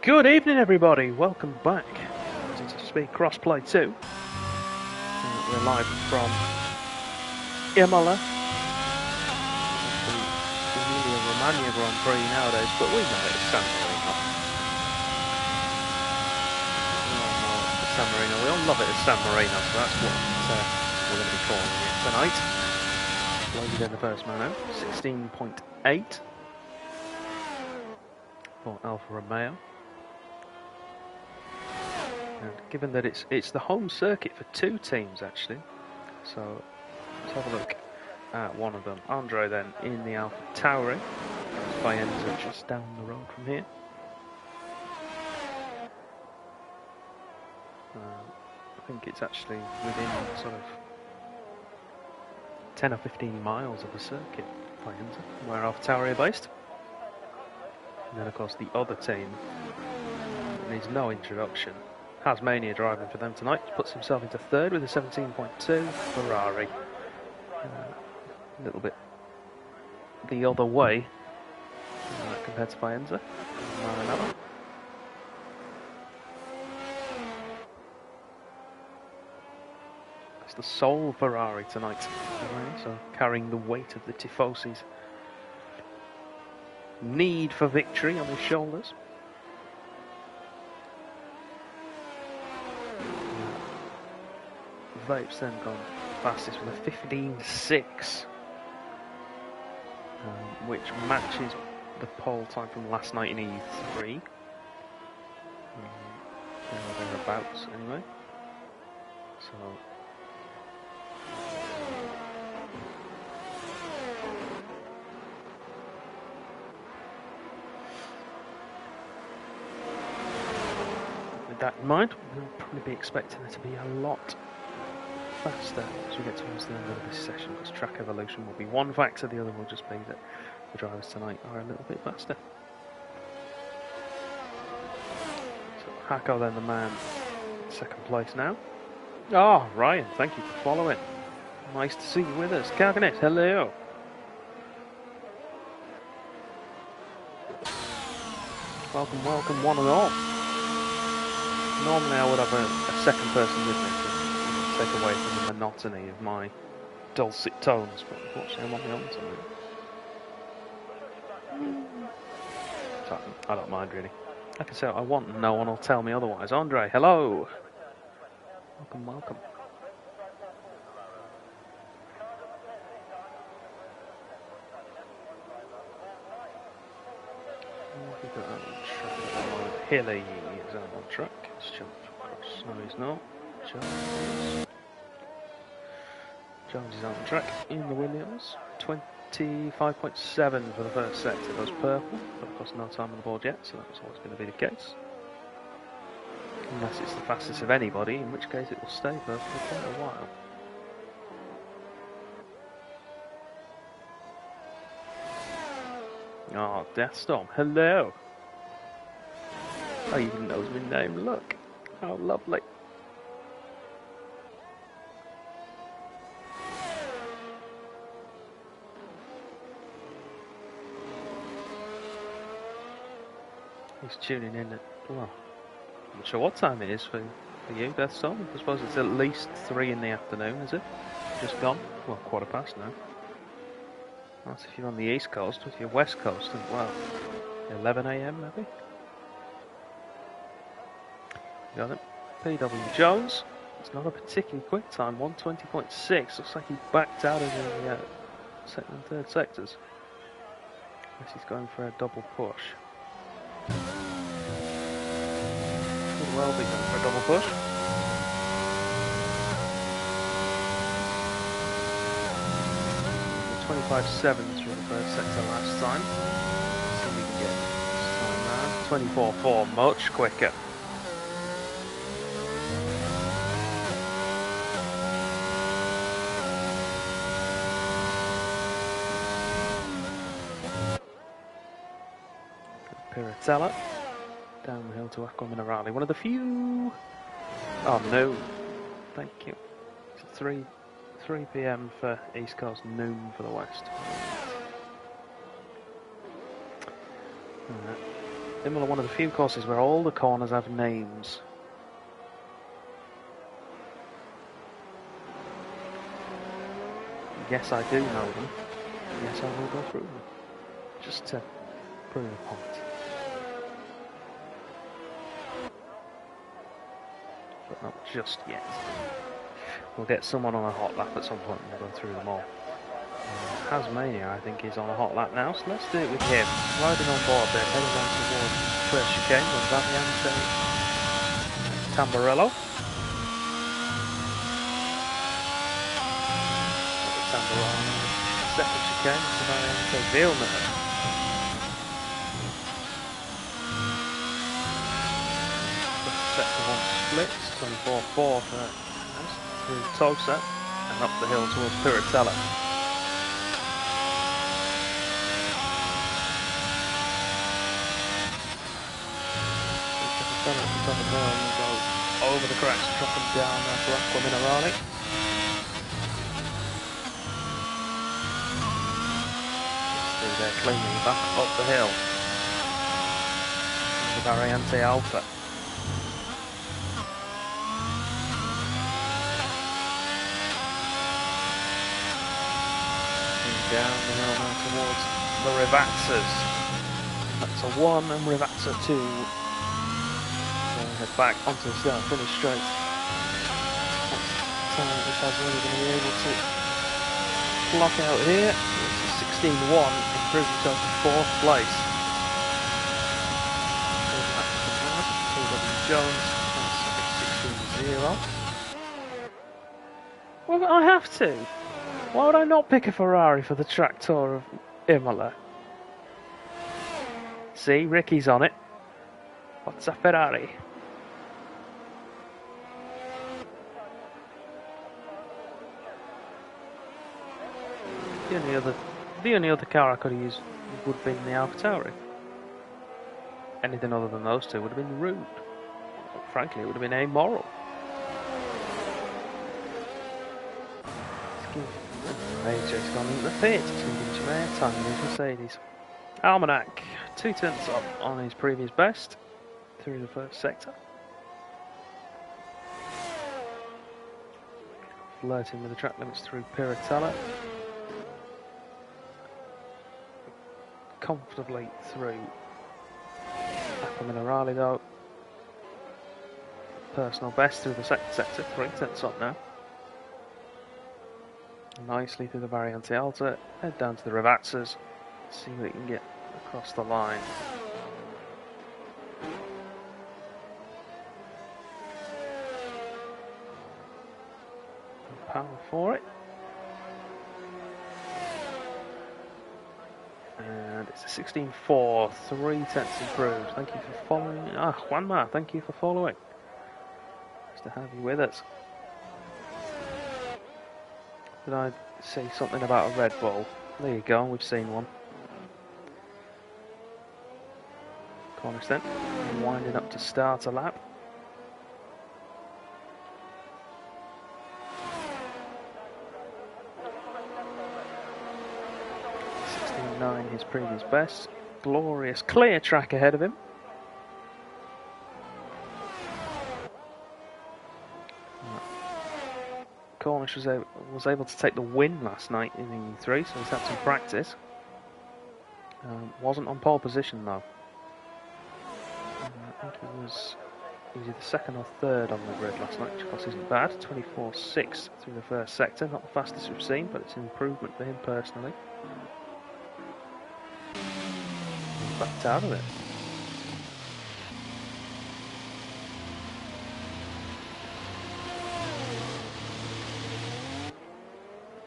Good evening, everybody. Welcome back to Speed Crossplay 2. We're live from Imola, the Emilia-Romagna Grand Prix nowadays, but we know it as San Marino. San Marino. We all love it as San Marino, so that's what we're going to be calling it tonight. Loaded in the first mono, 16.8 for Alfa Romeo. And given that it's the home circuit for two teams actually, so let's have a look at one of them. Andre then in the Alfa Tauri, Faenza just down the road from here. I think it's actually within sort of 10 or 15 miles of the circuit, Faenza, where Alfa Tauri are based. And then of course the other team needs no introduction. Tasmania driving for them tonight, puts himself into third with a 17.2 Ferrari. A little bit the other way compared to Faenza. It's the sole Ferrari tonight, so carrying the weight of the Tifosi's need for victory on his shoulders. Vapes then gone fastest with a 15.6, which matches the pole time from last night in E3. Thereabouts anyway. So with that in mind, we'll probably be expecting it to be a lot faster as we get towards the end of this session, because track evolution will be one factor, the other will just be that the drivers tonight are a little bit faster. So Hako then the man in second place now. Ah, oh, Ryan, thank you for following. Nice to see you with us. Carcanet, hello. Welcome, welcome one and all. Normally I would have a second person with me to take away from the monotony of my dulcet tones, but unfortunately I'm on my own tonight. So I don't mind really. Like I say, I want and no one will tell me otherwise. Andre, hello! Welcome, welcome. Hilly is out on track. Let's jump across. No, he's not. Jones is on track in the Williams. 25.7 for the first sector. Goes purple, but of course no time on the board yet, so that's always going to be the case. Unless it's the fastest of anybody, in which case it will stay purple for quite a while. Oh, Deathstorm, hello! Oh, he even knows my name, look! How lovely! He's tuning in at, well, I'm not sure what time it is for you, Deathstorm. I suppose it's at least 3 in the afternoon, is it? Just gone? Well, 15:15 now. That's if you're on the East Coast. If you're West Coast, well, 11 AM maybe? Got it. PW Jones. It's not a particularly quick time, 1:20.6. Looks like he backed out of the second and third sectors. Unless he's going for a double push. Could well be going for a double push. The 25.7 through the first sector last time. Let's see if we can get this time now. 24.4, much quicker. Piratella down the hill to Aqua Minerale. One of the few. Oh no, thank you. It's 3 PM for East Coast, noon for the West. Imola, one of the few courses where all the corners have names. Yes, I do know them. Yes, I will go through them. Just to prove a point. But not just yet. We'll get someone on a hot lap at some point and we'll go through them all. Tasmania, I think, is on a hot lap now, so let's do it with him. Riding on board there, heading on towards first chicane on Variante Tamburello. Tamburello. Second chicane to Variante Villeneuve. Sector 1 splits, 24-4 for through Tosa and up the hill towards Piratella. At the top of the hill and go over the cracks, dropping down to Aqua Minerale. Through there cleanly, back up the hill. The Variante Alpha. Down the hill now towards the Rivazzas. That's a 1 and Rivazza 2. Head back onto the start finish straight. Which has really going to be able to block out here. It's a 16-1, improves himself to 4th place. Jones, 16-0. Well, I have to. Why would I not pick a Ferrari for the track tour of Imola? See, Ricky's on it. What's a Ferrari? The only other car I could have used would have been the AlphaTauri. Anything other than those two would have been rude. Frankly, it would have been amoral. AJ's gone into the pit. It's going to give him some airtime in his Mercedes. Almanac, 2 tenths up on his previous best through the first sector. Flirting with the track limits through Piratella. Comfortably through Aqua Minerale though. Personal best through the second sector, 3 tenths up now. Nicely through the Variante Alta, head down to the Rivazzas, see what he can get across the line. Power for it. And it's a 16-4, 3 tenths improved. Thank you for following. Juanma, thank you for following. Nice to have you with us. Did I say something about a Red Bull? There you go, we've seen one. Corner stent, winding up to start a lap. His previous best. Glorious clear track ahead of him. Cornish was able to take the win last night in the E3, so he's had some practice. Wasn't on pole position though. I think he was either second or third on the grid last night, which of course isn't bad. 24.6 through the first sector, not the fastest we've seen, but it's an improvement for him personally. Backed out of it.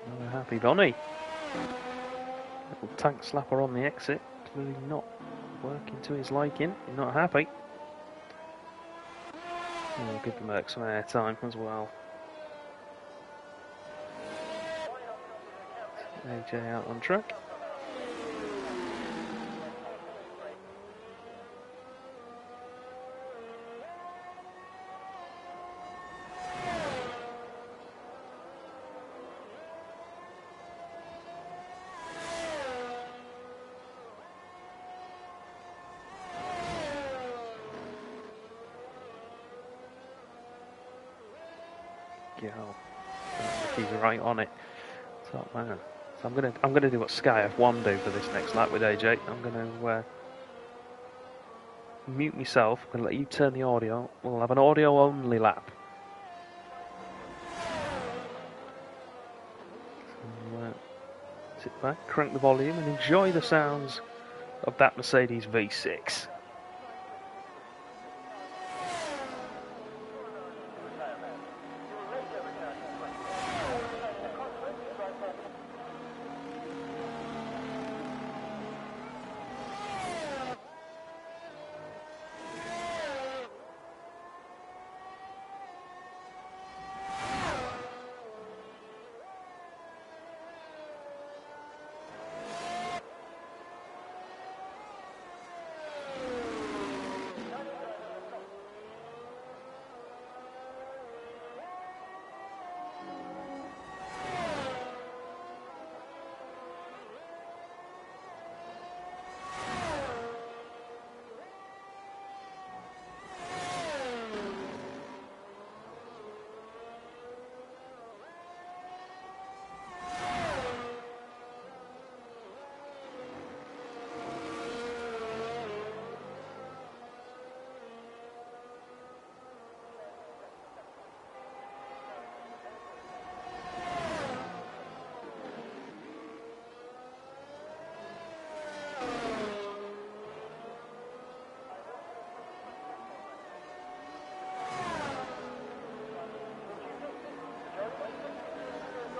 Another happy Donny. Little tank slapper on the exit. Clearly not working to his liking. Not happy. We'll give the Merc some air time as well. AJ out on track. go. He's right on it. Top man. So I'm gonna do what Sky F1 do for this next lap with AJ. I'm gonna mute myself. I'm gonna let you turn the audio. We'll have an audio only lap. So, sit back, crank the volume, and enjoy the sounds of that Mercedes V6.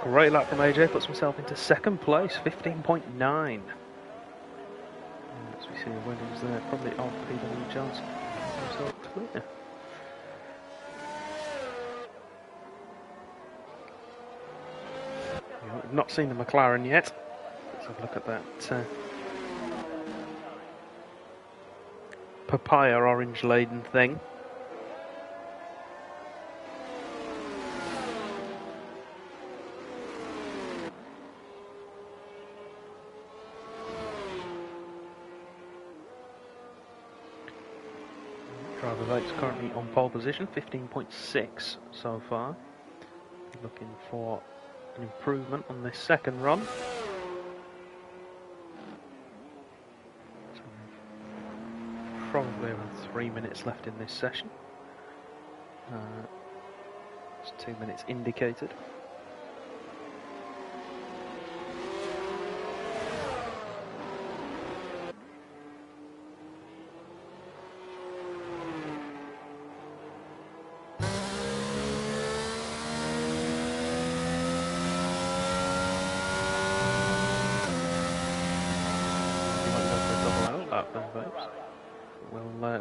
Great lap from AJ, puts himself into second place, 15.9. As we see the winners there, probably off PW Johnson. So clear. We've not seen the McLaren yet. Let's have a look at that papaya orange laden thing. Driver Vape's currently on pole position, 15.6 so far. Looking for an improvement on this second run. So probably around 3 minutes left in this session. It's 2 minutes indicated.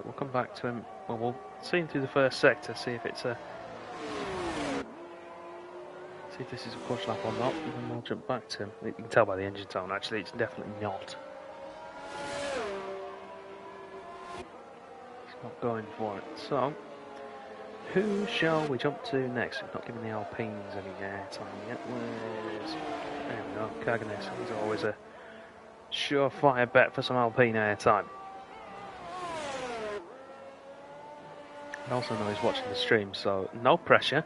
We'll come back to him. Well, we'll see him through the first sector, see if it's a, see if this is a push lap or not, and then we'll jump back to him. You can tell by the engine tone, actually, it's definitely not. It's not going for it. So, who shall we jump to next? We've not given the Alpines any airtime yet. There we go, Kaganes. He's always a surefire bet for some Alpine airtime. I also know he's watching the stream, so no pressure.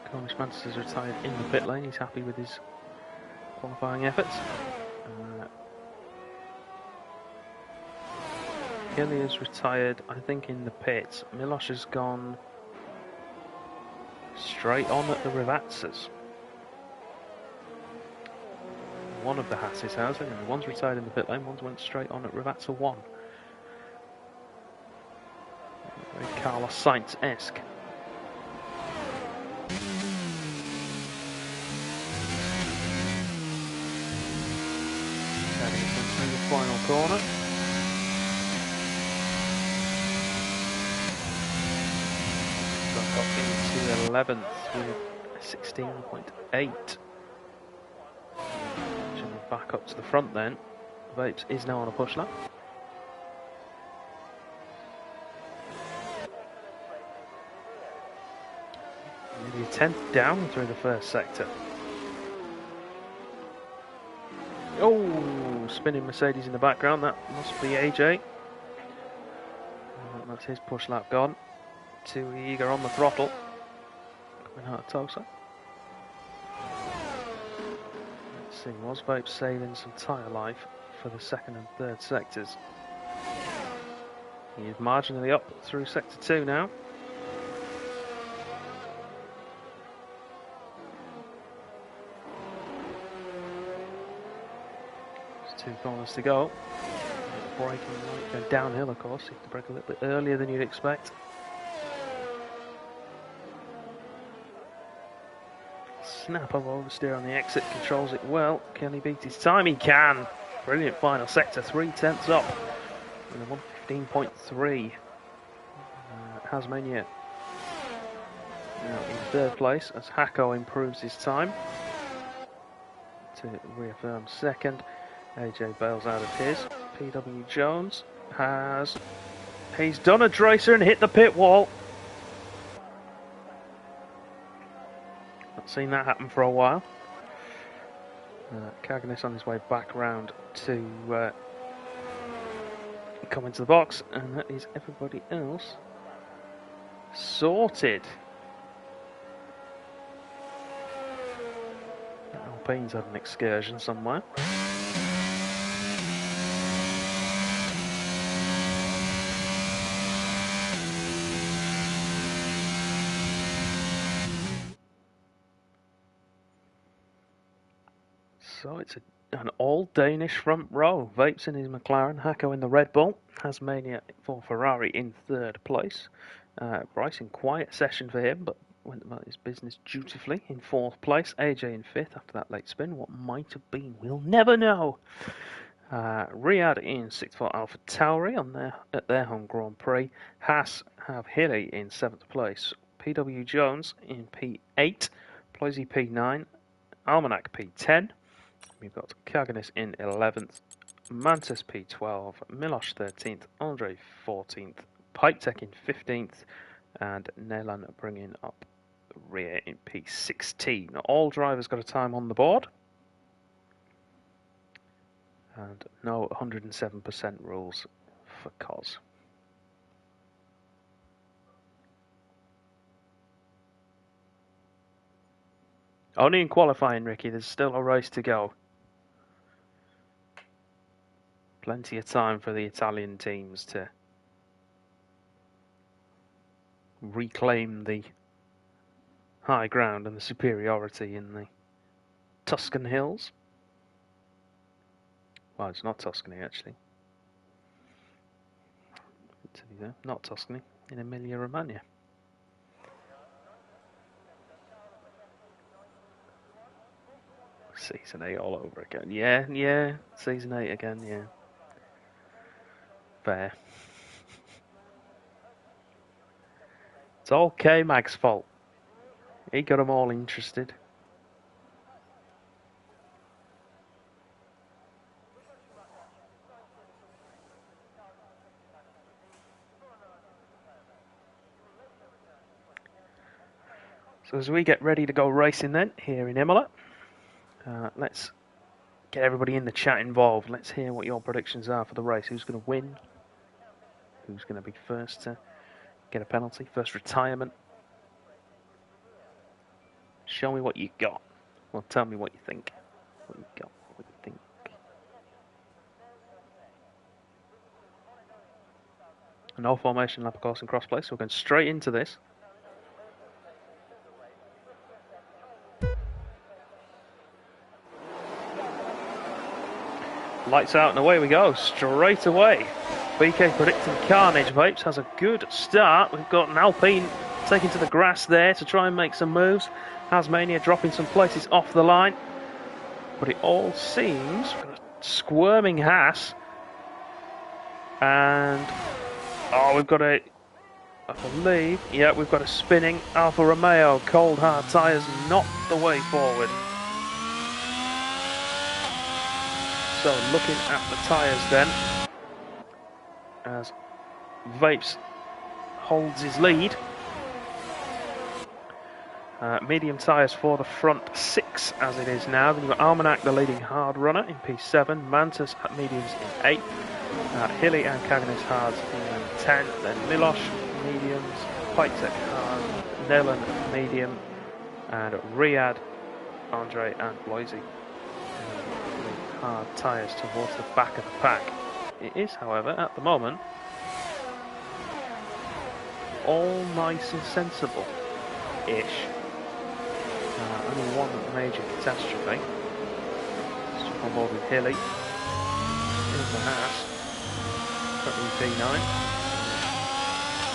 Cornish Mantis has retired in the pit lane. He's happy with his qualifying efforts. Gilly has retired, I think, in the pits. Milosh has gone straight on at the Rivazzas. One of the Hasses has, and one's retired in the pit lane, one's went straight on at Rivazza 1. Very Carlos Sainz-esque. Heading through the final corner. Got into 11th with 16.8. Back up to the front then. Vapes is now on a push lap. Nearly a tenth down through the first sector. Oh, spinning Mercedes in the background. That must be AJ. That's his push lap gone. Too eager on the throttle. Coming out of Tosa. Let's see, was Vape saving some tyre life for the second and third sectors? He is marginally up through sector 2 now. There's 2 corners to go. Braking light going downhill, of course. You have to brake a little bit earlier than you'd expect. Snap of oversteer on the exit, controls it well. Can he beat his time? He can. Brilliant final sector, 3/10 up. And a 1:15.3. Hasmania now in third place as Hako improves his time to reaffirm second. AJ bails out of his. PW Jones he's done a Dracer and hit the pit wall. Not seen that happen for a while. Kaganis on his way back round to come into the box, and that is everybody else sorted. Alpine's had an excursion somewhere. So it's an all-Danish front row. Vapes in his McLaren, Hako in the Red Bull, Hasmania for Ferrari in third place. Bryson, quiet session for him, but went about his business dutifully in fourth place. AJ in fifth after that late spin. What might have been, we'll never know. Riyadh in sixth for Alpha Tauri at their home Grand Prix. Haas have Hilly in seventh place. PW Jones in P8, Ploisy P9, Almanac P10. We've got Kaganis in 11th, Mantis P12, Milosh 13th, Andre 14th, Pipetech in 15th, and Nelan bringing up the rear in P16. All drivers got a time on the board, and no 107% rules for COS. Only in qualifying, Ricky, there's still a race to go. Plenty of time for the Italian teams to reclaim the high ground and the superiority in the Tuscan hills. Well, it's not Tuscany, actually. Not Tuscany, in Emilia-Romagna. Season 8 all over again. Yeah, Season 8 again, yeah. Fair. It's all K-Mag's fault. He got them all interested. So as we get ready to go racing then, here in Imola, let's get everybody in the chat involved. Let's hear what your predictions are for the race. Who's going to win? Who's going to be first to get a penalty? First retirement? Show me what you got. Well, tell me what you think. What you got, what you think. No formation lap, of course, in cross place, so we're going straight into this. Lights out and away we go, straight away. BK predicting carnage. Vapes has a good start. We've got an Alpine taking to the grass there to try and make some moves. Hasmania dropping some places off the line. But it all seems, we've got a squirming Haas. And, we've got I believe, we've got a spinning Alfa Romeo. Cold hard tyres, not the way forward. So looking at the tyres then, as Vapes holds his lead. Medium tyres for the front 6 as it is now. Then you've got Almanac, the leading hard runner, in P7. Mantis at mediums in 8. Hilly and Cagnes hards in 10. Then Milosh, mediums. Pitek hard. Nelan, medium. And Riyadh, Andre and Bloisy. Hard tyres towards the back of the pack. It is, however, at the moment, all nice and sensible-ish. Only one major catastrophe. Let's jump on board with Hilly. Here's the Haas. Currently P9.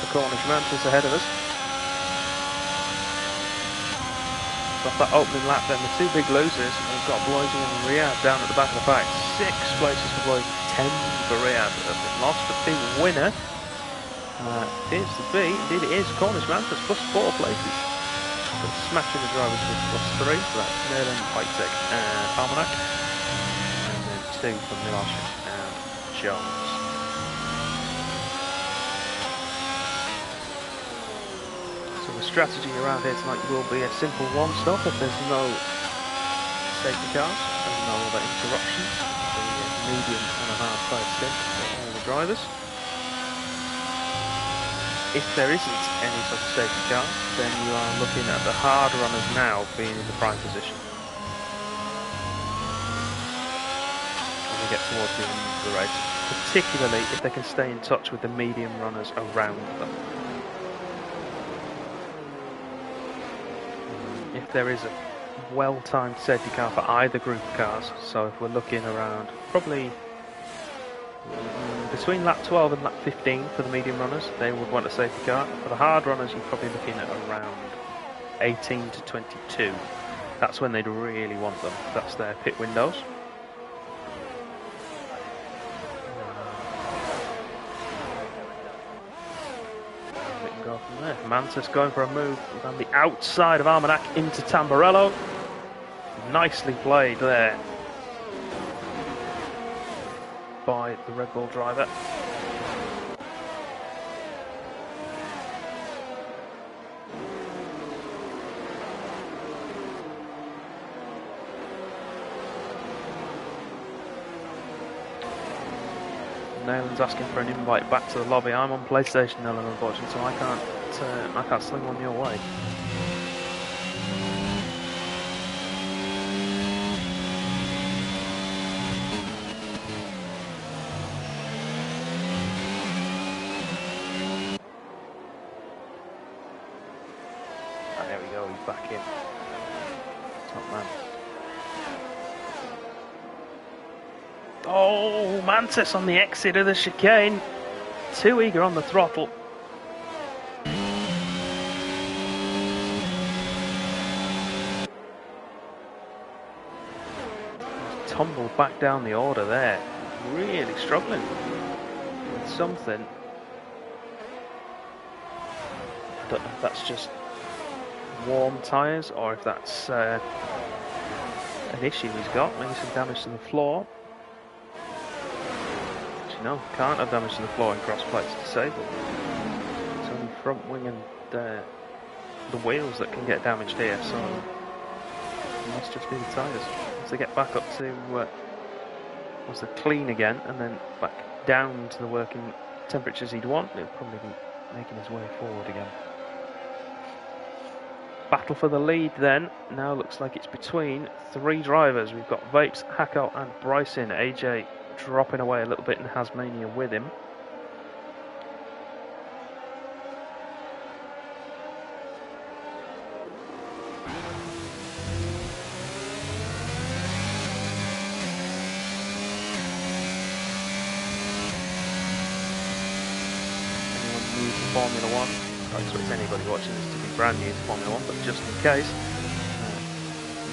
The Cornish Mantis ahead of us. Off that opening lap then, the two big losers, we've got Bloisy and Riyadh down at the back of the pack. 6 places for Bloisy, 10 for Riyadh have been lost. The big winner appears to be, indeed it is, Cornish Mantis, plus 4 places. But smashing the drivers with plus 3, so that's Nelan, Pitek and Almanac. And then 2 for Milosh and Jones. So the strategy around here tonight will be a simple one-stop if there's no safety cars and no other interruptions. So a medium and a hard side stint for all the drivers. If there isn't any sort of safety car, then you are looking at the hard runners now being in the prime position. When we get towards the end of the race, particularly if they can stay in touch with the medium runners around them. If there is a well-timed safety car for either group of cars, so if we're looking around probably between lap 12 and lap 15 for the medium runners, they would want a safety car. For the hard runners, you're probably looking at around 18 to 22. That's when they'd really want them. That's their pit windows. We can go from there. Mantis going for a move on the outside of Almanac into Tamburello. Nicely played there by the Red Bull driver. Nelan's asking for an invite back to the lobby. I'm on PlayStation, Nelan, unfortunately, so I can't sling one your way. There we go, he's back in. Top man. Oh, Mantis on the exit of the chicane. Too eager on the throttle. Tumbled back down the order there. Really struggling with something. I don't know if that's just warm tyres or if that's an issue he's got. Maybe some damage to the floor. Actually no, can't have damage to the floor in cross plates disabled. It's only front wing and the wheels that can get damaged here, so it must just be the tyres. Once they get back up to once they're clean again and then back down to the working temperatures he'd want, he'll probably be making his way forward again. Battle for the lead then. Now looks like it's between 3 drivers. We've got Vapes, Hacko and Bryson. AJ dropping away a little bit and Hasmania with him. Anyone new to Formula 1? So it's anybody watching this to be brand new to Formula 1, but just in case,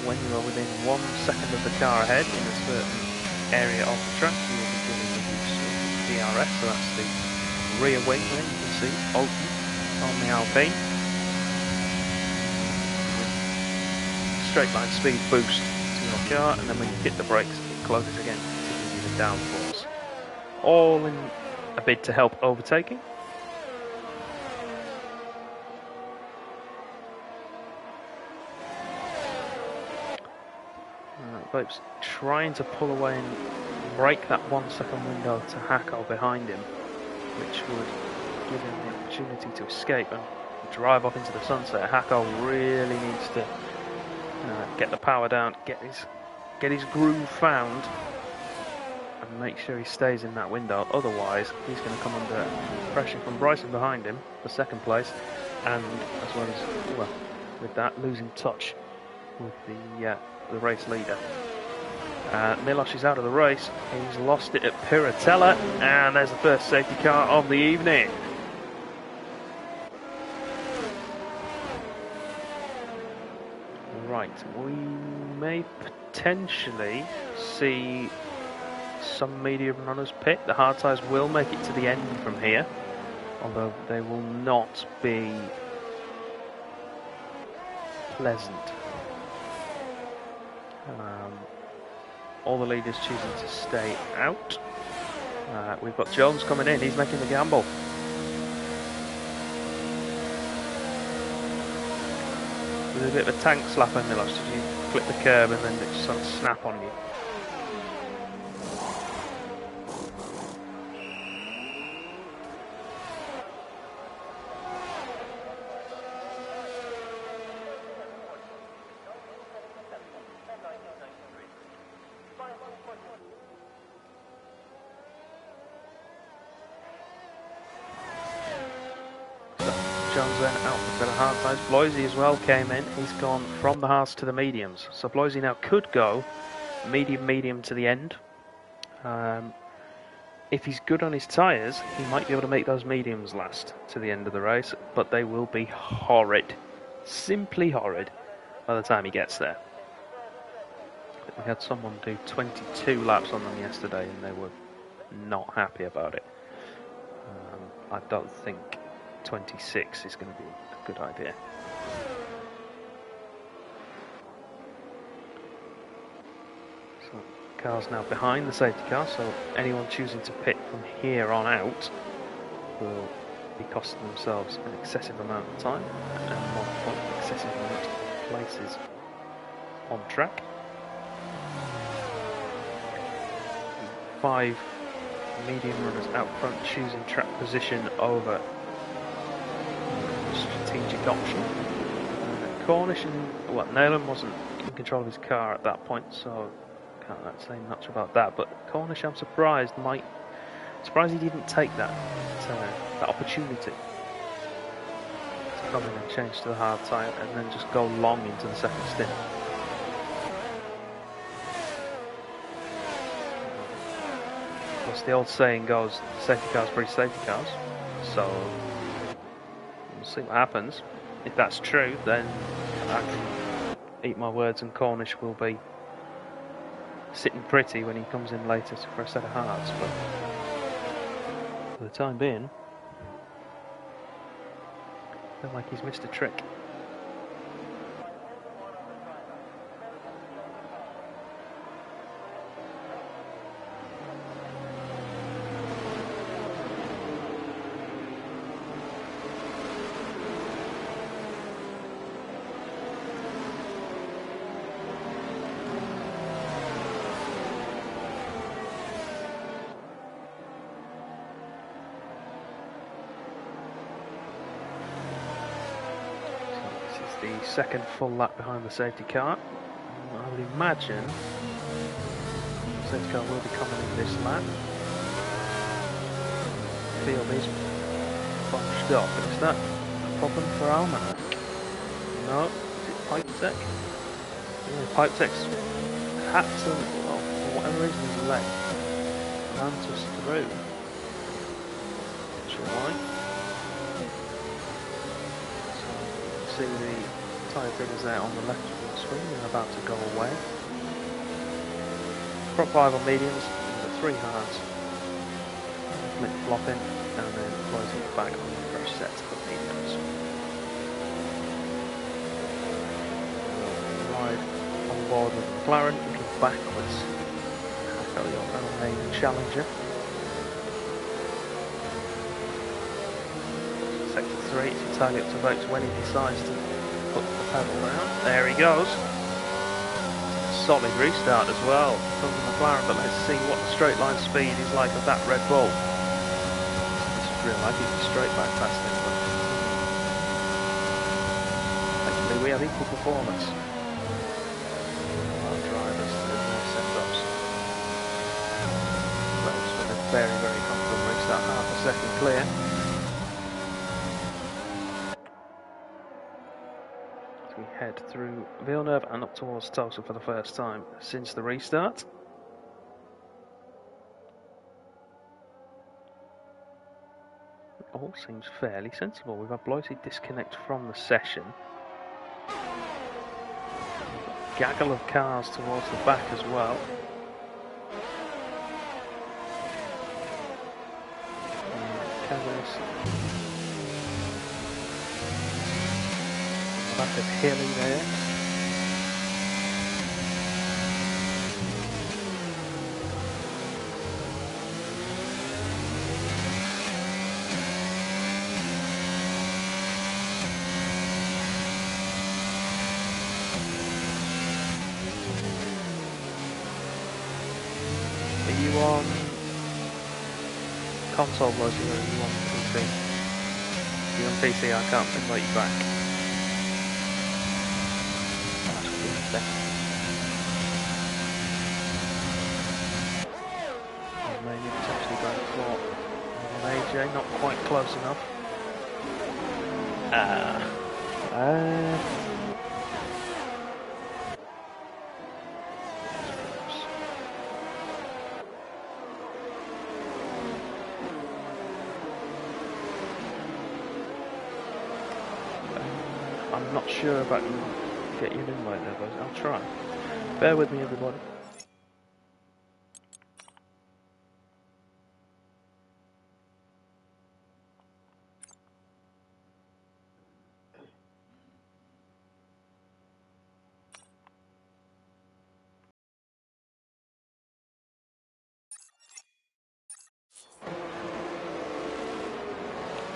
when you are within 1 second of the car ahead in a certain area of the track, you will be given the use of DRS, so that's the rear wing there, you can see, open on the Alpine. Straight line speed boost to your car, and then when you hit the brakes, it closes again to give you the downforce. All in a bid to help overtaking. Pope's trying to pull away and break that 1 second window to Hacko behind him, which would give him the opportunity to escape and drive off into the sunset. Hacko really needs to get the power down, get his groove found, and make sure he stays in that window. Otherwise, he's going to come under pressure from Bryson behind him for second place, and as well as with that, losing touch with the race leader. Miloš is out of the race. He's lost it at Piratella, and there's the first safety car of the evening. Right, we may potentially see some medium runners pit. The hard tyres will make it to the end from here, although they will not be pleasant. All the leaders choosing to stay out. We've got Jones coming in, he's making the gamble. With a bit of a tank slap on Miloš, did you clip the curb and then it just sort of snap on you? Jones then out for a bit of hard tyres. Bloisy as well came in. He's gone from the hards to the mediums. So Bloisy now could go medium to the end. If he's good on his tyres, he might be able to make those mediums last to the end of the race, but they will be horrid. Simply horrid by the time he gets there. We had someone do 22 laps on them yesterday and they were not happy about it. I don't think 26 is going to be a good idea. So car's now behind the safety car, so anyone choosing to pit from here on out will be costing themselves an excessive amount of time and more importantly, excessive amount of places on track. 5 medium runners out front choosing track position over strategic option. Cornish and Neyland wasn't in control of his car at that point, so can't say much about that. But Cornish, I'm surprised he didn't take that opportunity to come in and change to the hard tyre and then just go long into the second stint. Of course, the old saying goes, safety cars breed safety cars, so we'll see what happens. If that's true, then I can eat my words and Cornish will be sitting pretty when he comes in later for a set of hards, but for the time being, I feel like he's missed a trick. The second full lap behind the safety car. I would imagine the safety car will be coming in this lap. The field is bunched up. Is that a problem for Almanac? No. Is it Pipe Tech? Yeah, Pipe Tech's had to, well, for whatever reason, his leg lands us through. Not sure why. See the tyre figures there on the left of the screen, they're about to go away. Prop 5 on mediums, and the 3 hards, flip flopping, and then closing it back on the fresh set of mediums. Ride on board with McLaren, looking backwards. Hacko, your main challenger. Sector 3, it's entirely up to Vokes when he decides to put the pedal down. There he goes. solid restart as well from the McLaren, but let's see what the straight line speed is like of that Red Bull. This is real, I think it's straight back past him, but actually we have equal performance. Our drivers in their setups. Well, with a very, very comfortable restart, half a second clear. We head through Villeneuve and up towards Tulsa for the first time since the restart. It all seems fairly sensible. We've had Bloise disconnect from the session. Gaggle of cars towards the back as well. Back of Hilly there. Are you on console, Bloise, or are you on PC? If you're on PC, I can't invite you back. Maybe potentially going for AJ, not quite close enough. I'm not sure if I can get you an invite there, but I'll try. Bear with me, everybody.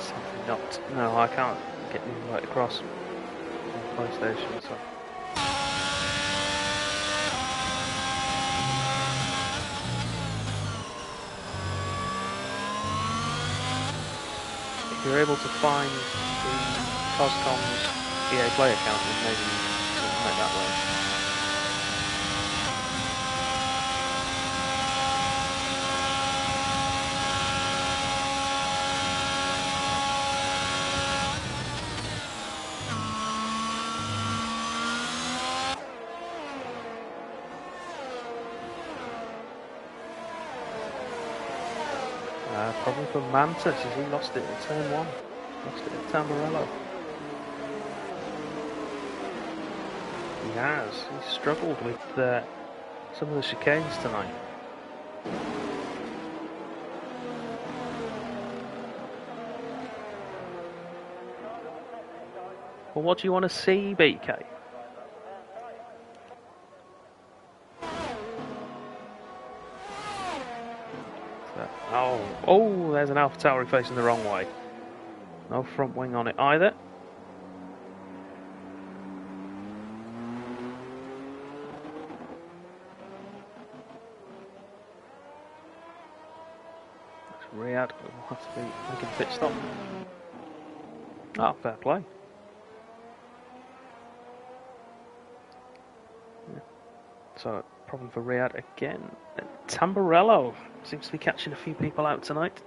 Simply not. No, I can't get the invite across on PlayStation, so. If you're able to find the Coscom's EA Play account, then maybe you can make that way. Problem for Mantis as he lost it in turn 1. Lost it at Tamburello. He has. He's struggled with some of the chicanes tonight. Well, what do you want to see, BK? Oh, there's an AlphaTauri facing the wrong way. No front wing on it either. Riyadh will have to be making a pit stop. Ah, fair play. Yeah. So, problem for Riyadh again. Tamburello seems to be catching a few people out tonight.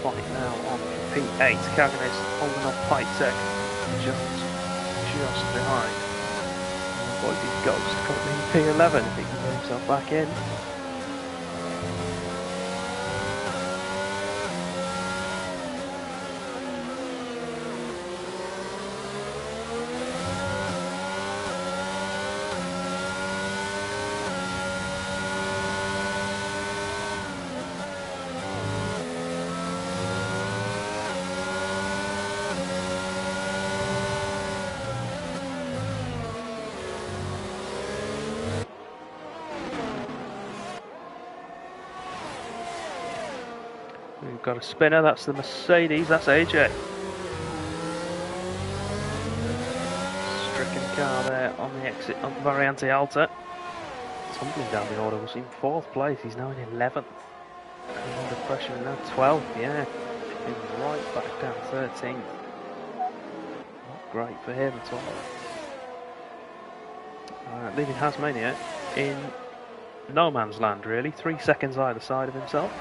Fight now on P8. Kagan's holding off Pitek just behind. Boise's Ghost currently in P11 if he can get himself back in. got a spinner, that's the Mercedes, that's AJ. Stricken car there on the exit of Variante Alta. Tumbling down the order, was in 4th place, he's now in 11th. Under pressure now 12th, yeah. Dropping right back down 13th. Not great for him at all. Leaving Hasmania in no man's land really, 3 seconds either side of himself.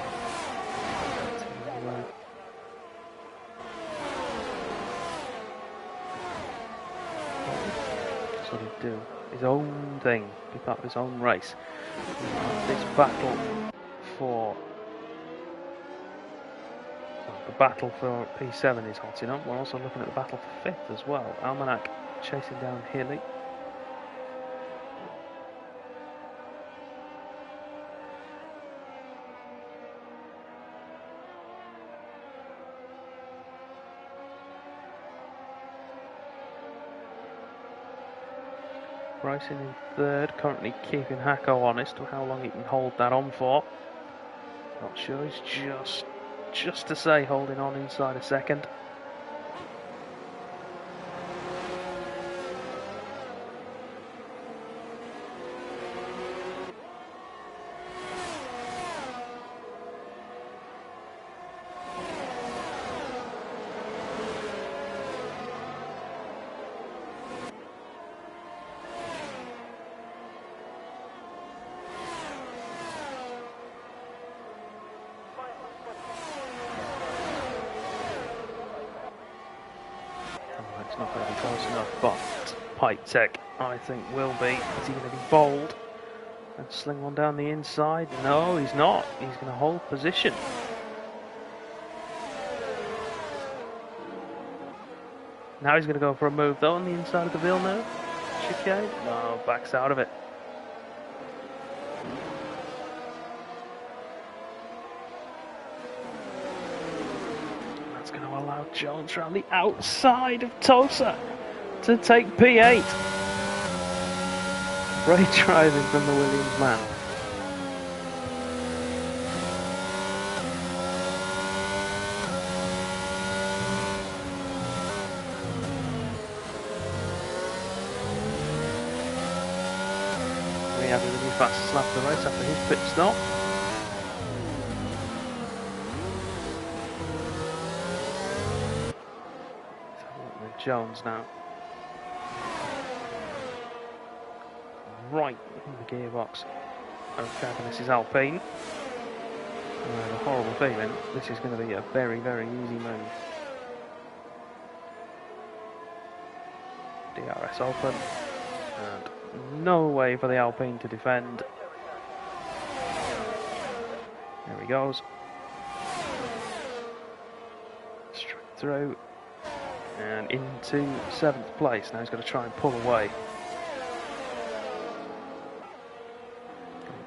Sort of do his own thing, be part of his own race. This battle for the battle for P7 is hot enough. We're also looking at the battle for 5th as well. Almanac chasing down Healy. Bryson in 3rd, currently keeping Hacko honest with how long he can hold that on for. Not sure, he's just to say holding on inside a 2nd. It's not going to be close enough, but Pipe Tech, I think, will be. Is he going to be bold and sling one down the inside? No, he's not. He's going to hold position. Now he's going to go for a move, though, on the inside of the Villeneuve chicane. No, backs out of it. Allow Jones around the outside of Tosa to take P8. Great driving from the Williams man. We have the fastest lap of the race after his pit stop. Jones now. Right in the gearbox of this is Alpine. I have a horrible feeling this is going to be a very, very easy move. DRS open. And no way for the Alpine to defend. There he goes. Straight through. And into 7th place. Now he's got to try and pull away.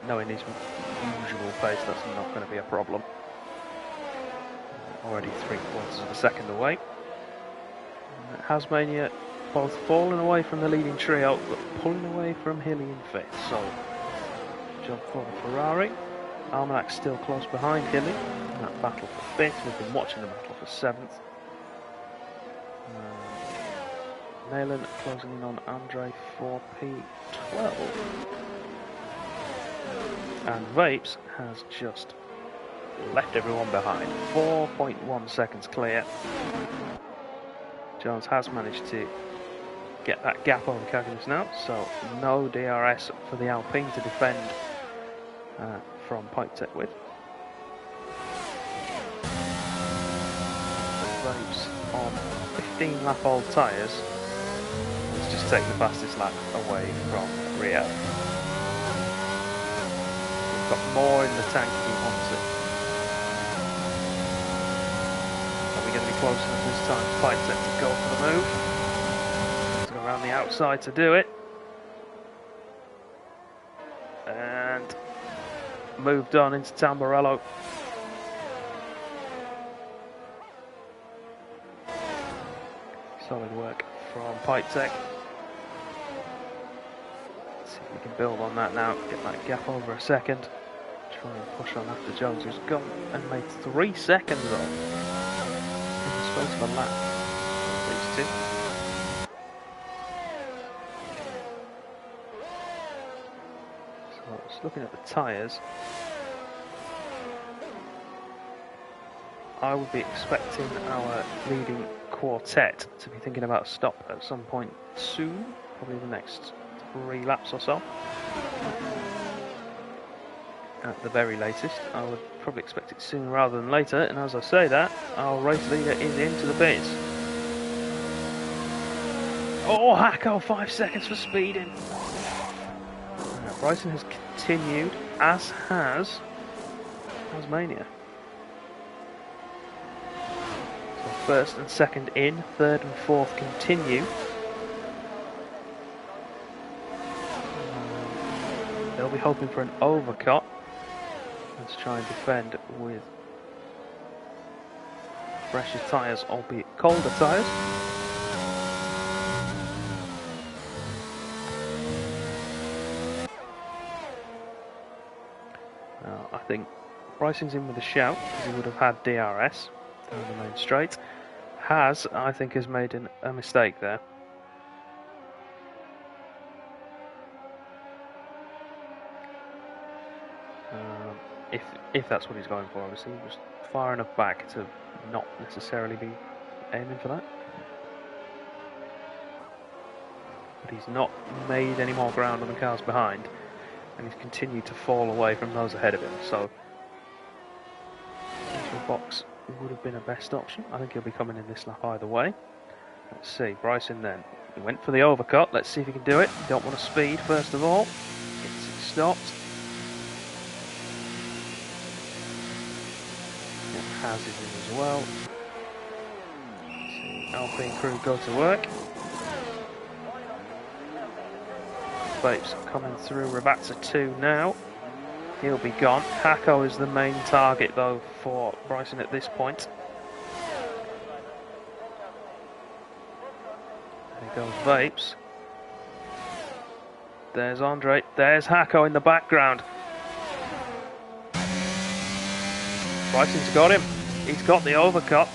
Knowing his usual pace, that's not going to be a problem. Already 3/4 of a second away. Hasmania both falling away from the leading trio, but pulling away from Hilly in 5th. So, jump for the Ferrari. Almanac still close behind Hilly. In that battle for 5th. We've been watching the battle for 7th. Nayland closing in on Andre for P12. And Vapes has just left everyone behind. 4.1 seconds clear. Jones has managed to get that gap over Cagnus now, so no DRS for the Alpine to defend from Pipe Tech with. Vapes on 15 lap old tyres. Just take the fastest lap away from Rio. We've got more in the tank if he wants it. Are we going to be close enough this time? Pipe Tech to go for the move. Let's go around the outside to do it. And moved on into Tamburello. Solid work from Pipe Tech. Let's see if we can build on that now. Get that gap over a second. Try and push on after Jones, who's gone and made 3 seconds off in the space of a lap. These two. So just looking at the tyres, I would be expecting our leading quartet to be thinking about a stop at some point soon, probably the next 3 laps or so. At the very latest, I would probably expect it sooner rather than later, and as I say that, our race leader is into the pits. Oh, Hacko, 5 seconds for speeding. Bryson has continued, as has Tasmania. So first and second in, third and fourth continue. They'll be hoping for an overcut. Let's try and defend with fresher tyres, albeit colder tyres. I think Bryson's in with a shout, because he would have had DRS down the main straight. I think, has made a mistake there. If that's what he's going for, obviously, he was far enough back to not necessarily be aiming for that. But he's not made any more ground on the cars behind, and he's continued to fall away from those ahead of him. So, into a box would have been a best option. I think he'll be coming in this lap either way. Let's see, Bryson then. He went for the overcut. Let's see if he can do it. Don't want to speed, first of all. Gets it stopped. Has is in as well. See Alpine crew go to work. Vapes coming through. Rabatza 2 now. He'll be gone. Hacko is the main target though for Bryson at this point. There goes Vapes. There's Andre. There's Hacko in the background. Bryson's got him. He's got the overcut.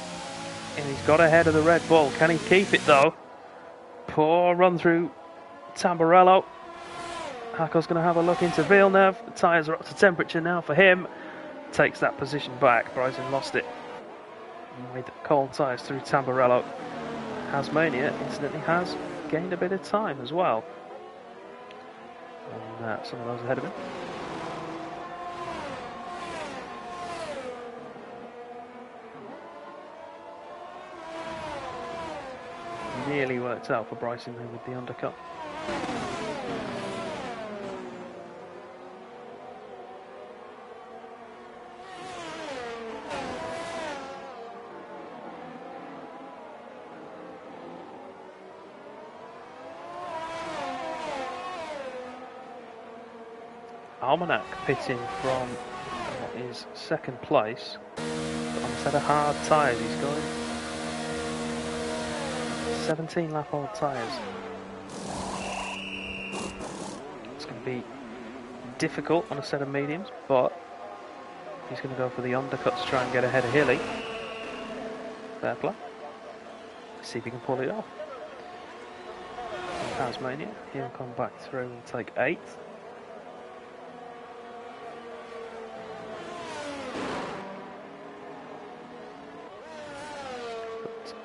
And he's got ahead of the Red Bull. Can he keep it though? Poor run through Tamburello. Hacko's going to have a look into Villeneuve. The tyres are up to temperature now for him. Takes that position back. Bryson lost it with cold tyres through Tamburello. Tasmania incidentally has gained a bit of time as well. And some of those ahead of him. Nearly worked out for Bryson there with the undercut. Almanac pitting from what is second place, but on a set of hard tyres. He's going 17 lap old tyres. It's going to be difficult on a set of mediums, but he's going to go for the undercuts to try and get ahead of Hilly. Fair play. Let's see if he can pull it off. And Tasmania, he'll come back through and take 8th.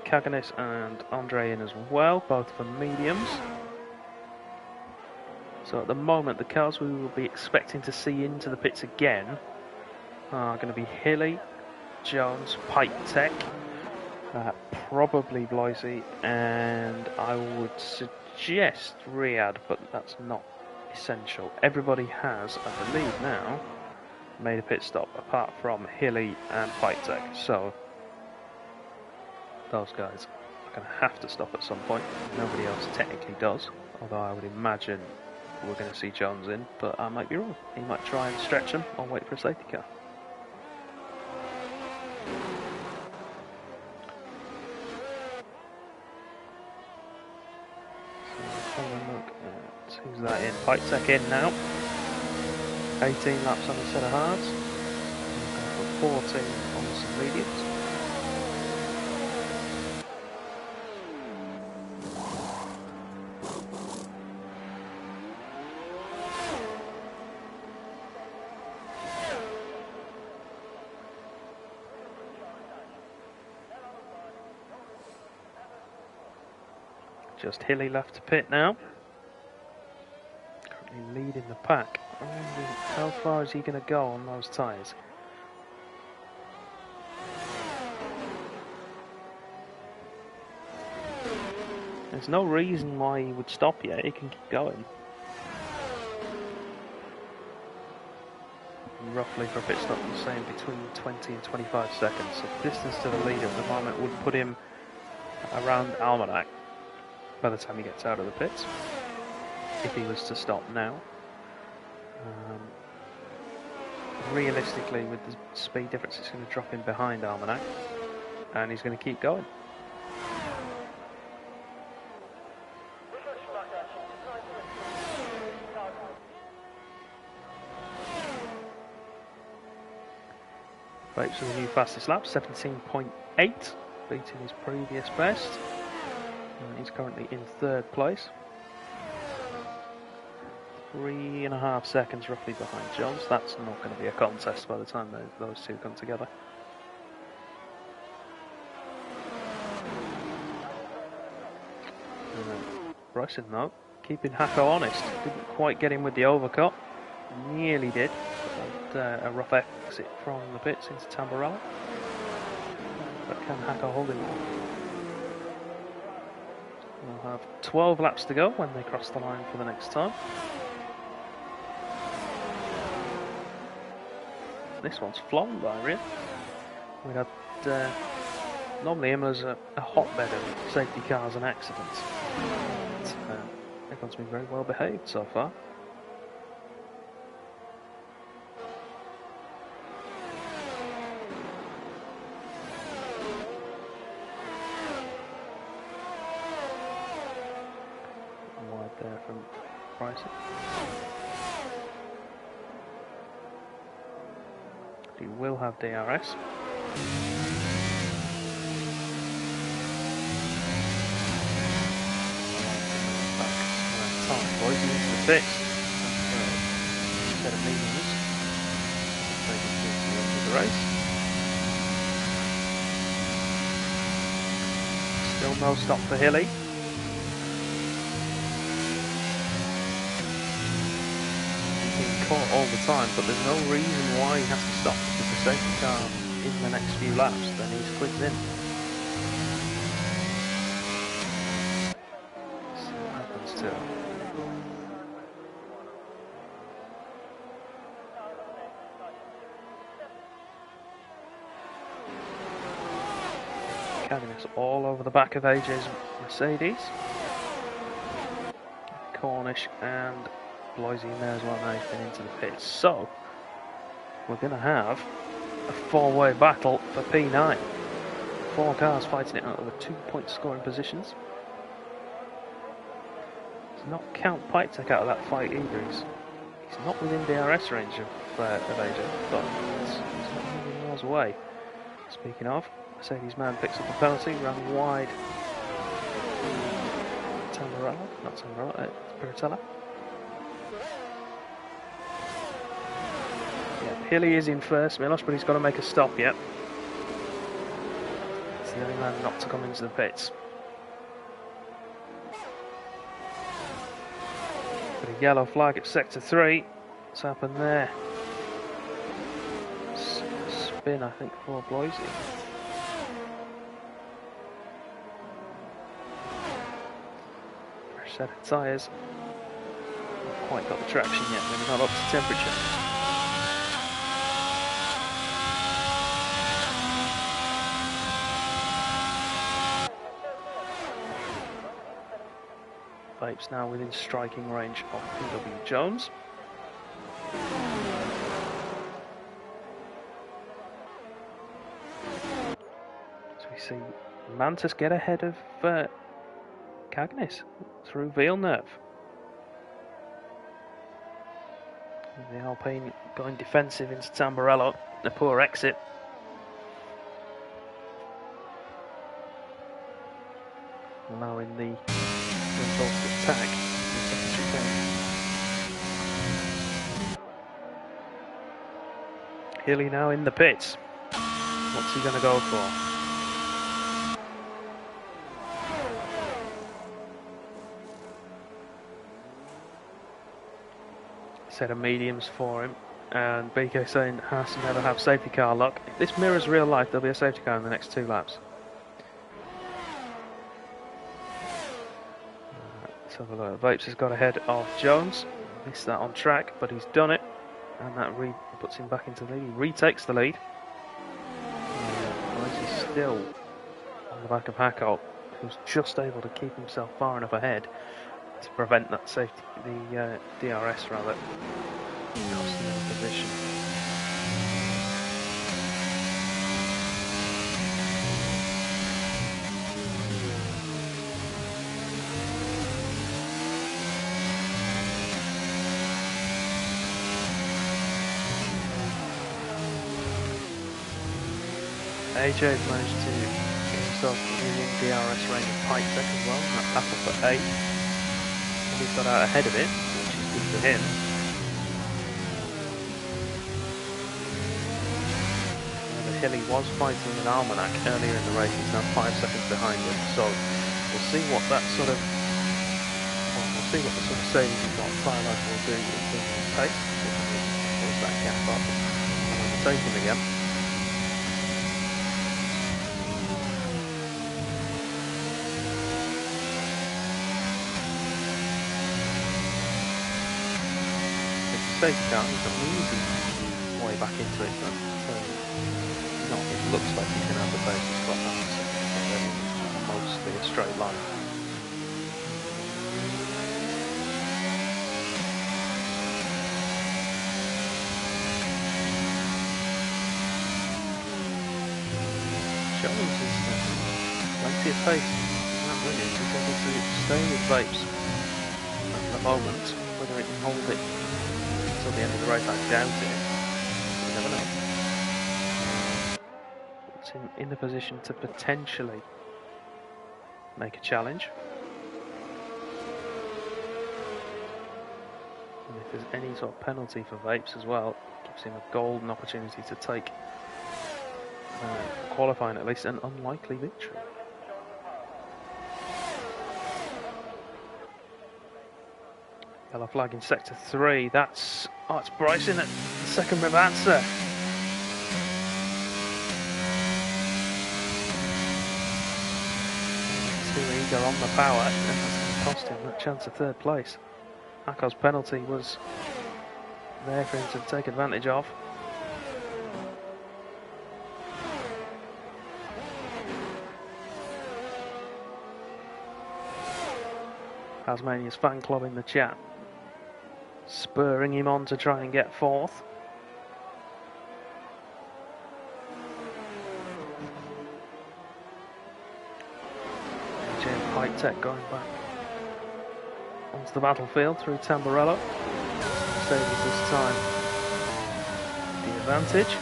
Kaganis and Andre in as well, both for mediums. So at the moment, the cars we will be expecting to see into the pits again are going to be Hilly, Jones, Pipe Tech, probably Bloisey, and I would suggest Riyadh, but that's not essential. Everybody has, I believe now, made a pit stop, apart from Hilly and Pipe Tech. So those guys are going to have to stop at some point. Nobody else technically does, although I would imagine we're going to see Jones in, but I might be wrong. He might try and stretch him or wait for a safety car. So, have a look at who's that in. Pipe Tech in now. 18 laps on a set of hards. And 14 on some mediums. Just Hilly left to pit now. Currently leading the pack. I wonder how far is he going to go on those tyres? There's no reason why he would stop yet. He can keep going. Roughly for a pit stop, I'm saying between 20 and 25 seconds. So the distance to the leader at the moment would put him around Almanac by the time he gets out of the pits, if he was to stop now. Realistically, with the speed difference, it's going to drop him behind Almanac, and he's going to keep going. Vapes with the new fastest lap, 17.8, beating his previous best. He's currently in third place. 3.5 seconds roughly behind Jones. That's not going to be a contest by the time those two come together. Bryson, though, keeping Hacko honest. Didn't quite get him with the overcut. Nearly did. But a rough exit from the pits into Tamburello. But can Hacko hold him? We'll have 12 laps to go when they cross the line for the next time. This one's flown by real. We had normally Imola's a hotbed of safety cars and accidents. Everyone's been very well behaved so far. Wide there from Bryson. He will have DRS. Boys into the pits. Set of mediums. Taking to the end of the race. Still no stop for Hilly. He's being caught all the time, but there's no reason why he has to stop, because the safety car in the next few laps, then he squids in. So what happens to him? Cabinets all over the back of AJ's Mercedes. Cornish and Bloisey in there as well. Now he's been into the pits. So we're going to have a four-way battle for P9. 4 cars fighting it out over 2-point scoring positions. Does not count Pitek out of that fight either. He's not within DRS range of AJ, but he's not moving miles away. Speaking of, Mercedes man picks up a penalty, ran wide. Tamburello, not Tamburello, Piratella. Yeah, Hilly is in first, Milos, but he's got to make a stop yet. It's the only man not to come into the pits. Got a yellow flag at sector 3. What's happened there? Spin, I think, for Bloisey. Set of tyres. Not quite got the traction yet, maybe not up to temperature. Vapes now within striking range of PW Jones. So we see Mantis get ahead of Cagnes through Villeneuve. The Alpine going defensive into Tamburello. A poor exit. Allowing the result to attack the second chicane. Hilly now in the pits. What's he going to go for? Set of mediums for him, and BK saying has to never have safety car luck. If this mirrors real life, there'll be a safety car in the next 2 laps. Let's have a look. Vapes has got ahead of Jones. Missed that on track, but he's done it, and that puts him back into the lead. He retakes the lead. This is still on the back of Hackle, who's just able to keep himself far enough ahead to prevent that safety, the DRS rather, costing him a position. AJ's managed to get himself within DRS range of Pike Tech as well, and that battle for 8. And he's got out ahead of it, which is good for him. Hilly was fighting with Almanac earlier in the race, he's now 5 seconds behind him, so we'll see what that sort of, we'll see what the sort of savings he's got Firelight will do in terms of pace. Close that gap up and overtake him again. Safety car, he's got an easy way back into it, but it looks like he's going to have the pace he's got now, mostly a straight line. Jones is plenty of pace, not really, he's able to stay with Vapes at the moment, whether it can hold it until the end of the race, I doubt it. You never know. It's in the position to potentially make a challenge. And if there's any sort of penalty for Vapes as well, it gives him a golden opportunity to take qualifying, at least an unlikely victory. Yellow flag in sector 3. It's Bryson at the second rev answer. Too eager on the power, and that's going to cost him that chance of 3rd place. Hako's penalty was there for him to take advantage of. Tasmania's fan club in the chat, spurring him on to try and get 4th. AJ and Pike Tech going back onto the battlefield through Tamburello. Mercedes this time the advantage.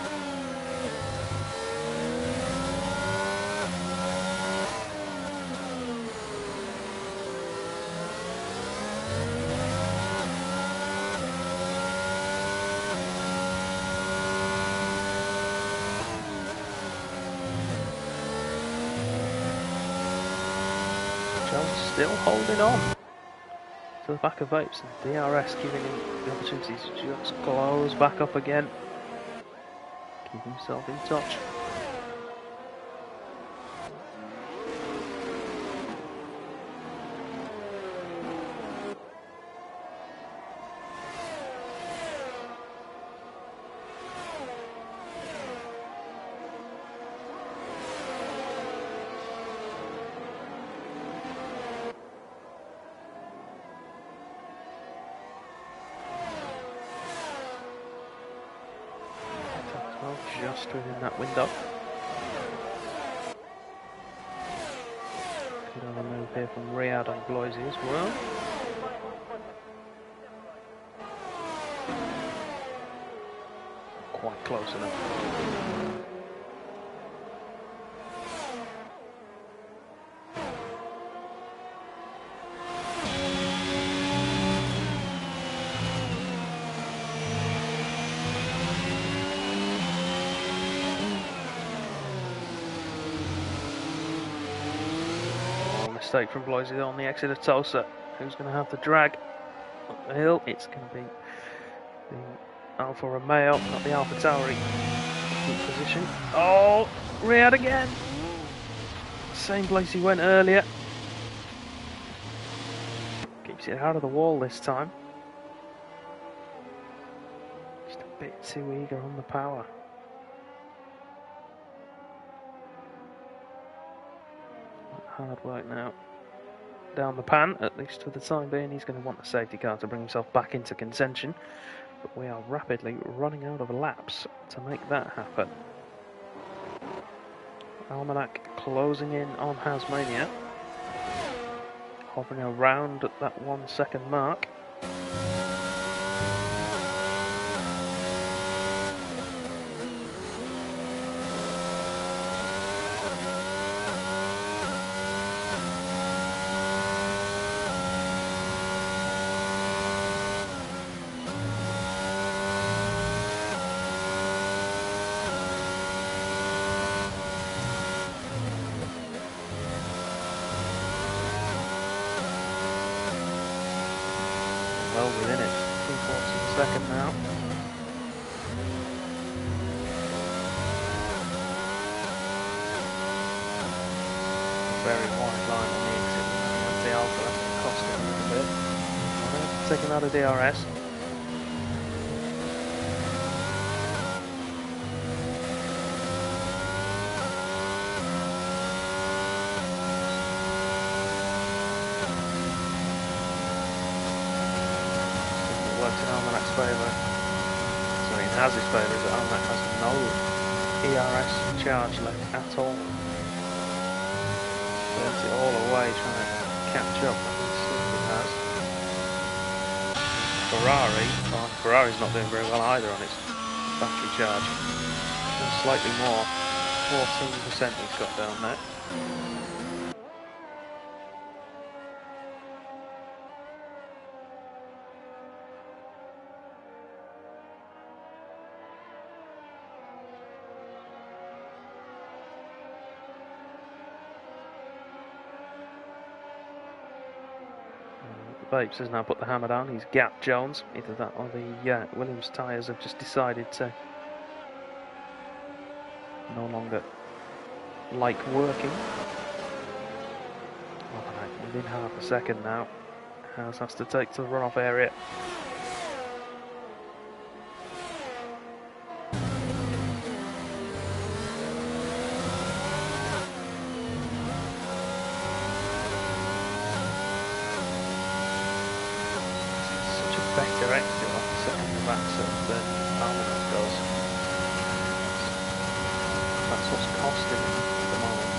Still holding on to the back of Vapes, and DRS giving him the opportunity to just close back up again, keep himself in touch. Just within that window. Good on the move here from Riyadh on Bloisy as well. quite close enough. Mistake from Bloisy on the exit of Tosa. Who's going to have the drag up the hill? It's going to be the Alfa Romeo, not the Alfa Tauri. Keep position. Oh, Riyadh again. Same place he went earlier. Keeps it out of the wall this time. Just a bit too eager on the power. Hard work now. Down the pan, at least for the time being. He's going to want a safety car to bring himself back into contention. But we are rapidly running out of laps to make that happen. Almanac closing in on Hasmania. Hovering around at that 1 second mark. Well within it, 3/4 of a second now. Very wide line on the exit. The Alpha, that's going to cost him a little bit. Taking out a DRS. Works in Almanac's favour. Sorry, in Haz's favour is that Almanac has no ERS charge left at all. Burns it all away trying to catch up. Has. Ferrari's not doing very well either on its battery charge. Just slightly more. 14% he's got down there. Vapes has now put the hammer down. He's gapped Jones. Either that or the Williams tyres have just decided to no longer like working. Alright, within half a second now. Has to take to the runoff area. Better exit off the second of that than Almanac does. That's what's costing him at the moment.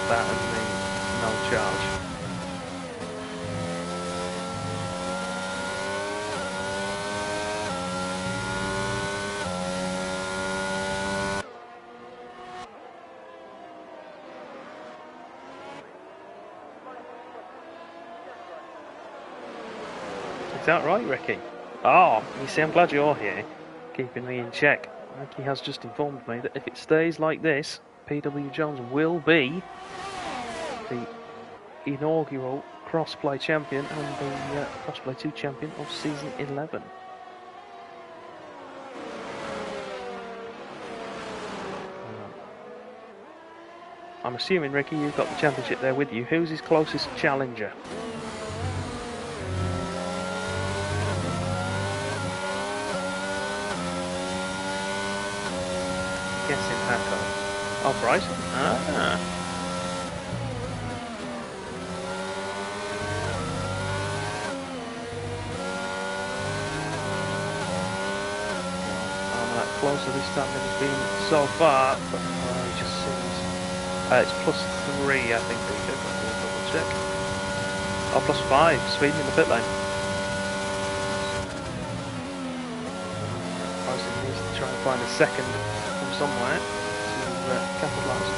That and the no charge. Is that right, Ricky? Oh, you see, I'm glad you're here, keeping me in check. Ricky has just informed me that if it stays like this, PW Jones will be the inaugural Crossplay champion and the Crossplay 2 champion of Season 11. I'm assuming, Ricky, you've got the championship there with you. Who's his closest challenger? Guessing Hacko. Oh, Bryson? Ah. I'm that closer this time than he's been so far, but he just seems... it's +3, I think, Peter, but we'll double check. Oh, +5, speeding in the pit lane. Bryson needs to try and find a second from somewhere to capitalise.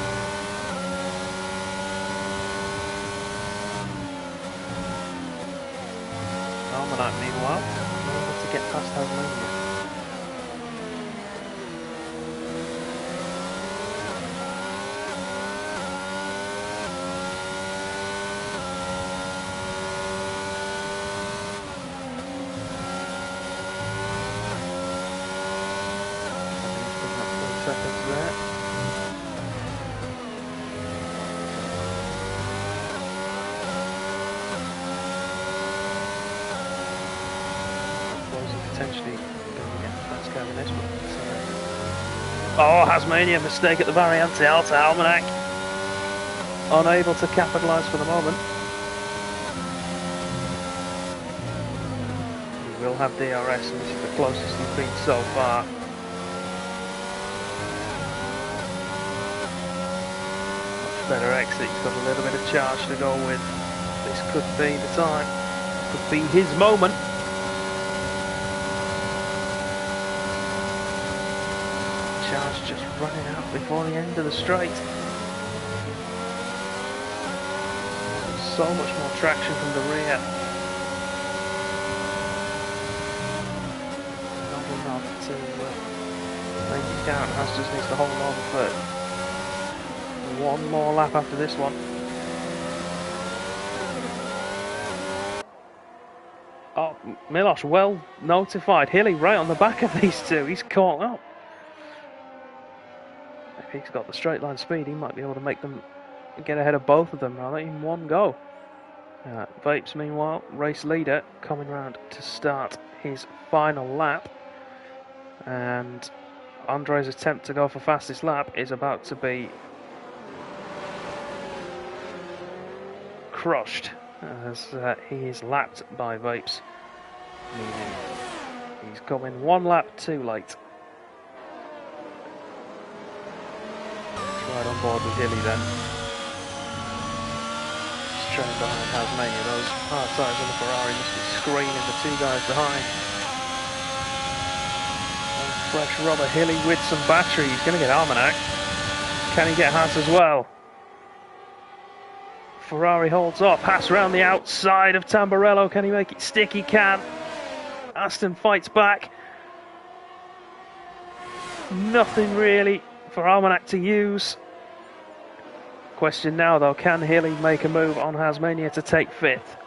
Almanac, meanwhile, able to get past Tasmania. Seconds there. Potentially going to get fast going this one. Oh, Tasmania, mistake at the Variante Alta. Almanac unable to capitalise for the moment. He will have DRS, and this is the closest he's been so far. Better exit, he's got a little bit of charge to go with. This could be the time, could be his moment. Charge just running out before the end of the straight. So much more traction from the rear. Not enough to make it count. Haas just needs to hold on for one more lap after this one. Oh, Miloš well notified. Hilly right on the back of these two. He's caught up. If he's got the straight line speed, he might be able to make them get ahead of both of them rather in one go. Vapes, meanwhile, race leader, coming round to start his final lap. And Andre's attempt to go for fastest lap is about to be crushed as he is lapped by Vapes, meaning he's coming one lap too late. Right on board with Hilly then. Just trailing behind Tasmania. Those hard tyres on the Ferrari must be screening the two guys behind. And fresh rubber Hilly with some battery. He's going to get Almanac. Can he get Haas as well? Ferrari holds off. Haas round the outside of Tamburello. Can he make it stick? He can. Aston fights back. Nothing really for Almanac to use. Question now though, can Hilly make a move on Tasmania to take fifth?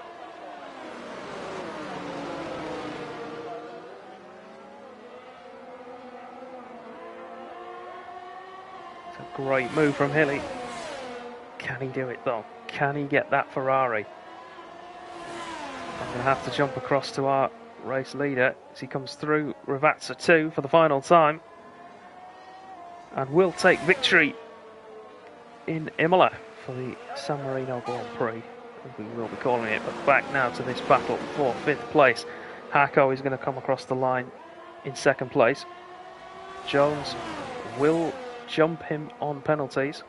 It's a great move from Hilly. Can he do it though? Can he get that Ferrari? I'm going to have to jump across to our race leader as he comes through Ravazza 2 for the final time. And will take victory in Imola for the San Marino Grand Prix, as we will be calling it. But back now to this battle for 5th place. Hako is going to come across the line in 2nd place. Jones will jump him on penalties.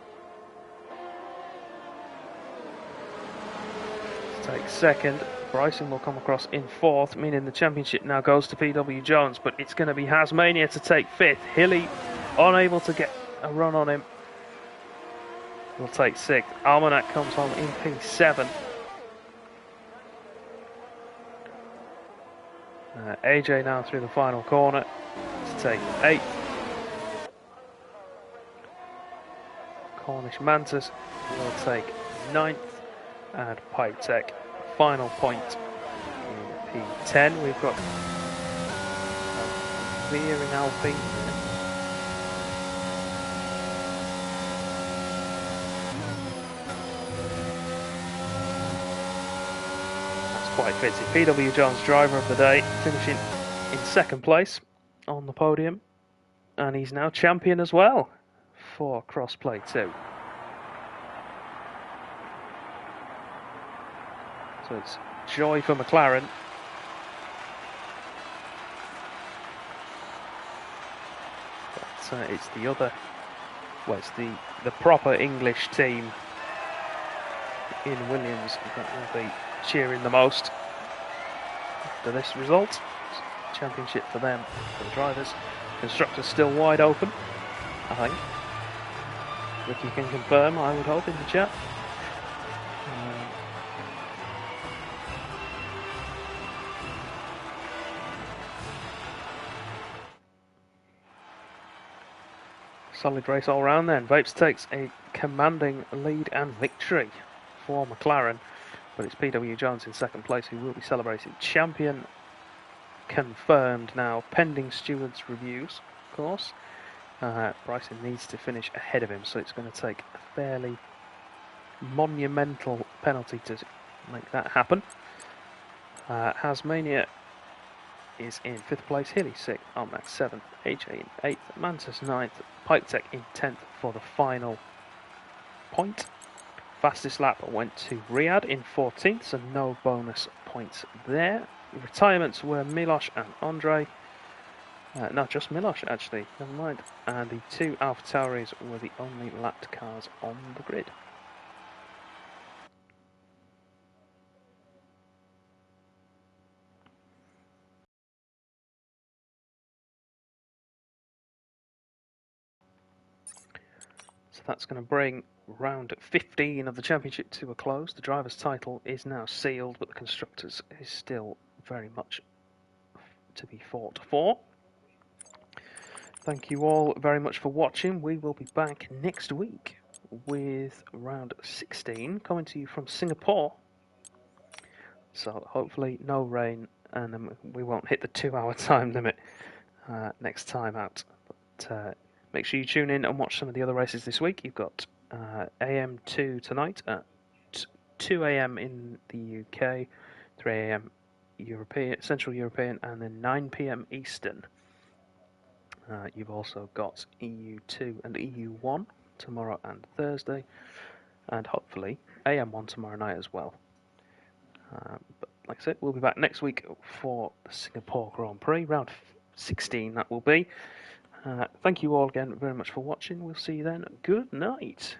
Take 2nd. Bryson will come across in 4th, meaning the championship now goes to PW Jones, but it's going to be Tasmania to take 5th. Hilly unable to get a run on him. Will take 6th. Almanac comes home in P7. AJ now through the final corner to take 8th. Cornish Mantis will take 9th. And Pipe Tech, final point in P10. We've got Veer in Alpine. That's quite fitting. PW Jones, driver of the day, finishing in 2nd place on the podium. And he's now champion as well for Crossplay 2. So it's joy for McLaren. But it's the other, well, it's the proper English team in Williams that will be cheering the most after this result. Championship for them, for the drivers. Constructors still wide open, I think. Ricky can confirm, I would hope, in the chat. Solid race all round then. Vapes takes a commanding lead and victory for McLaren, but it's PW Jones in second place who will be celebrating. Champion confirmed now, pending stewards' reviews, of course. Bryson needs to finish ahead of him, so it's going to take a fairly monumental penalty to make that happen. Hasmania is in 5th place, Hilly 6th, Armac 7th, HA in 8th, Mantis 9th, Pipetech in 10th for the final point. Fastest lap went to Riyadh in 14th, so no bonus points there. Retirements were Milosh and Andre. No, just Milosh actually, never mind. And the 2 AlphaTauris were the only lapped cars on the grid. So that's going to bring round 15 of the championship to a close. The driver's title is now sealed, but the constructors is still very much to be fought for. Thank you all very much for watching. We will be back next week with round 16 coming to you from Singapore. So hopefully no rain, and we won't hit the 2-hour time limit next time out. But make sure you tune in and watch some of the other races this week. You've got AM2 tonight at 2 AM in the UK, 3 AM European, Central European, and then 9 PM Eastern. You've also got EU2 and EU1 tomorrow and Thursday, and hopefully AM1 tomorrow night as well. But like I said, we'll be back next week for the Singapore Grand Prix, round 16 that will be. Thank you all again very much for watching. We'll see you then. Good night.